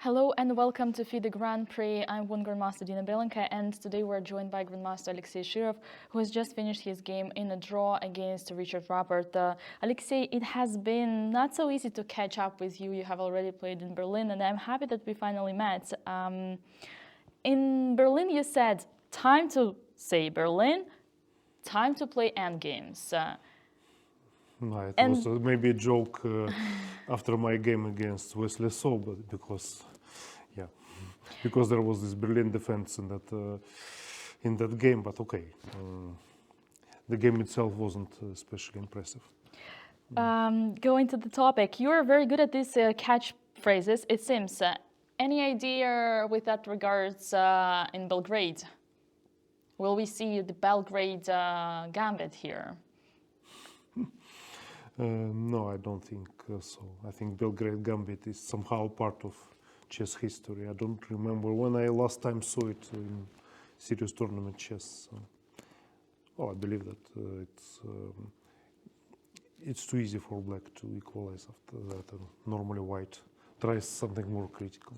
Hello and welcome to FIDE Grand Prix. I'm Grandmaster Dina Belenkaya, and today we're joined by Grandmaster Alexei Shirov, who has just finished his game in a draw against Richard Robert. Alexei, it has been not so easy to catch up with you. You have already played in Berlin, and I'm happy that we finally met. In Berlin, you said, time to say Berlin, time to play endgames. No, it was maybe a joke after my game against Wesley So, but because there was this Berlin defense in that game. But okay, the game itself wasn't especially impressive. Going to the topic, you are very good at these catchphrases, it seems. Any idea with that regards in Belgrade? Will we see the Belgrade Gambit here? No, I don't think so. I think Belgrade Gambit is somehow part of chess history. I don't remember when I last time saw it in serious tournament chess. I believe that it's too easy for black to equalize after that, and normally white tries something more critical.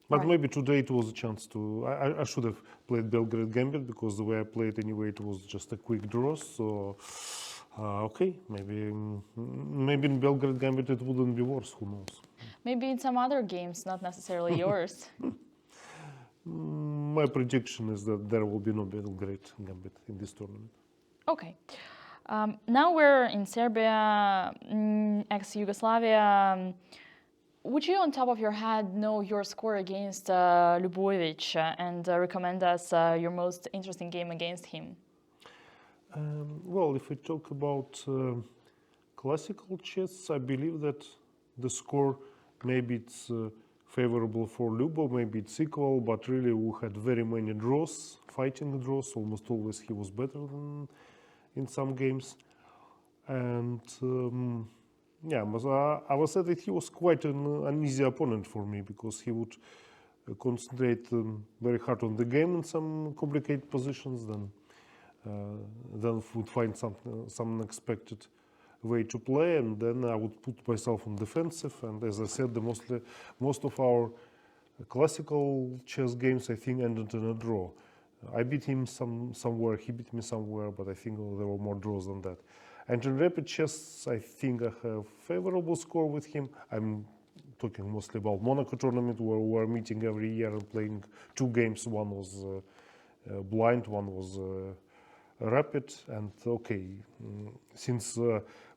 But right. Maybe today it was a chance to. I should have played Belgrade Gambit, because the way I played anyway, it was just a quick draw. So. Okay, maybe in Belgrade Gambit it wouldn't be worse, who knows. Maybe in some other games, not necessarily yours. My prediction is that there will be no Belgrade Gambit in this tournament. Okay. Now we're in Serbia, ex-Yugoslavia. Would you, on top of your head, know your score against Lubovic and recommend us your most interesting game against him? Well, if we talk about classical chess, I believe that the score, maybe it's favorable for Lubo, maybe it's equal, but really we had very many draws, fighting draws. Almost always he was better than in some games. And I was said that he was quite an easy opponent for me, because he would concentrate very hard on the game in some complicated positions, then would find some unexpected way to play, and then I would put myself on defensive. And as I said, most of our classical chess games, I think, ended in a draw. I beat him somewhere, he beat me somewhere, but I think there were more draws than that. And in rapid chess, I think I have favorable score with him. I'm talking mostly about Monaco tournament, where we were meeting every year and playing 2 games. One was blind, one was rapid. And okay, since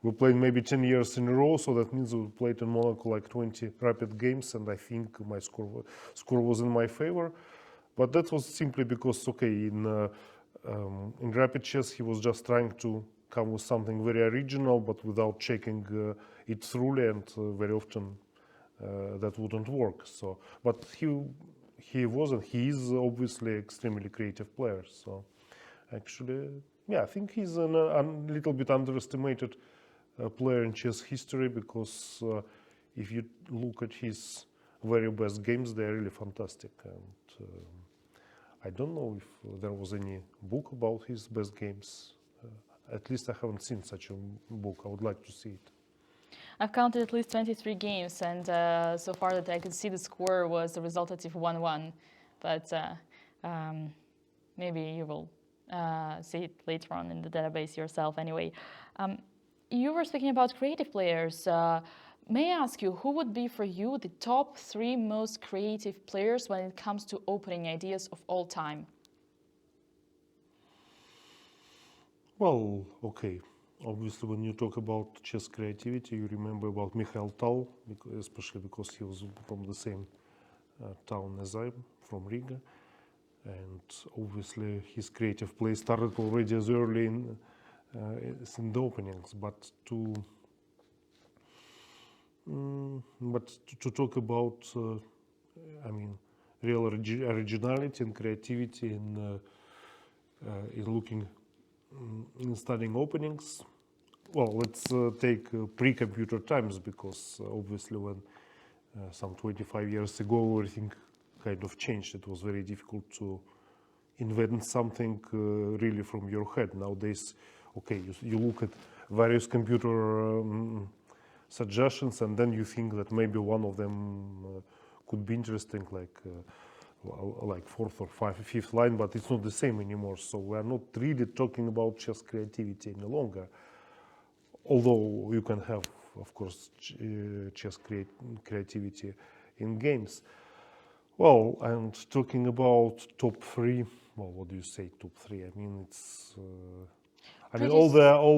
we're playing maybe 10 years in a row, so that means we played in Monaco like 20 rapid games, and I think my score was in my favor. But that was simply because, okay, in rapid chess he was just trying to come with something very original, but without checking it thoroughly, and very often that wouldn't work. So, but he is obviously extremely creative player. So. Actually, I think he's a little bit underestimated player in chess history, because if you look at his very best games, they're really fantastic. And I don't know if there was any book about his best games. At least I haven't seen such a book. I would like to see it. I've counted at least 23 games, and so far that I could see, the score was the resultative 1-1. But maybe you will see it later on in the database yourself anyway. You were speaking about creative players. May I ask you, who would be for you the top 3 most creative players when it comes to opening ideas of all time? Well, okay. Obviously, when you talk about chess creativity, you remember about Mikhail Tal, especially because he was from the same town as I am, from Riga. And obviously his creative play started already as early in the openings. But to talk about, real originality and creativity in looking in studying openings. Well, let's take pre-computer times, because obviously when some 25 years ago everything kind of changed. It was very difficult to invent something really from your head. Nowadays, okay, you look at various computer suggestions, and then you think that maybe one of them could be interesting, like fourth or fifth line, but it's not the same anymore. So we are not really talking about chess creativity any longer. Although you can have, of course, chess creativity in games. Well, and talking about top three, well, what do you say, top three? I mean, it's. I mean, all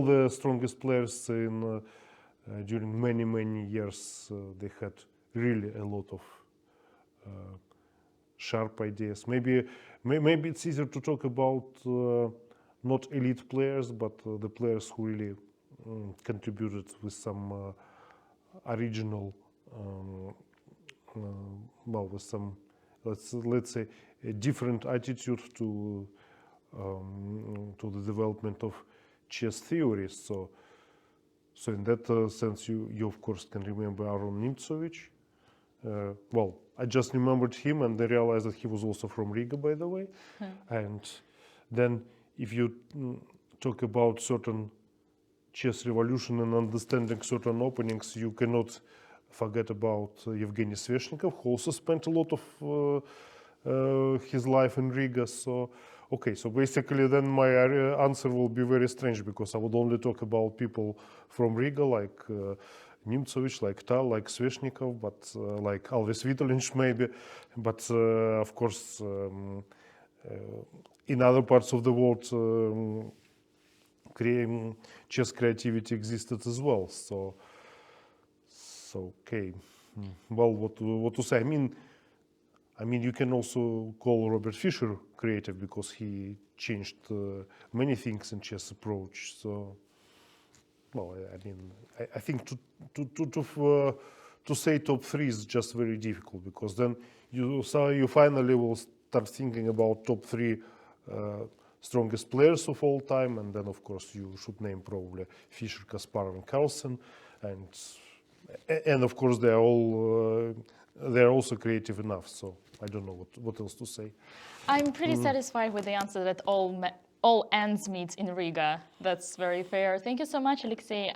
the strongest players in during many years, they had really a lot of sharp ideas. Maybe it's easier to talk about not elite players, but the players who really contributed with some original, well, with some, let's say, a different attitude to the development of chess theories. So in that sense, you of course can remember Aron Nimzovich. Well, I just remembered him, and I realized that he was also from Riga, by the way. And then, if you talk about certain chess revolution and understanding certain openings, you cannot forget about Evgeny Sveshnikov, who also spent a lot of his life in Riga. So, okay, so basically then my answer will be very strange, because I would only talk about people from Riga, like Nimzovich, like Tal, like Sveshnikov, but like Alvis Vitolinch maybe. But of course, in other parts of the world, chess creativity existed as well. So okay, well, what to say? I mean, you can also call Robert Fischer creative, because he changed many things in chess approach. So, well, I mean, I think to say top three is just very difficult, because then you finally will start thinking about top three strongest players of all time, and then of course you should name probably Fischer, Kasparov, and Carlsen, and of course they are also creative enough. So I don't know what else to say. I'm pretty satisfied with the answer that all ends meet in Riga. That's very fair. Thank you so much, Alexei.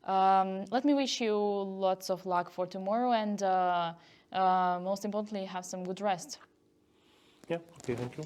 Let me wish you lots of luck for tomorrow, and most importantly, have some good rest. Yeah. Okay. Thank you.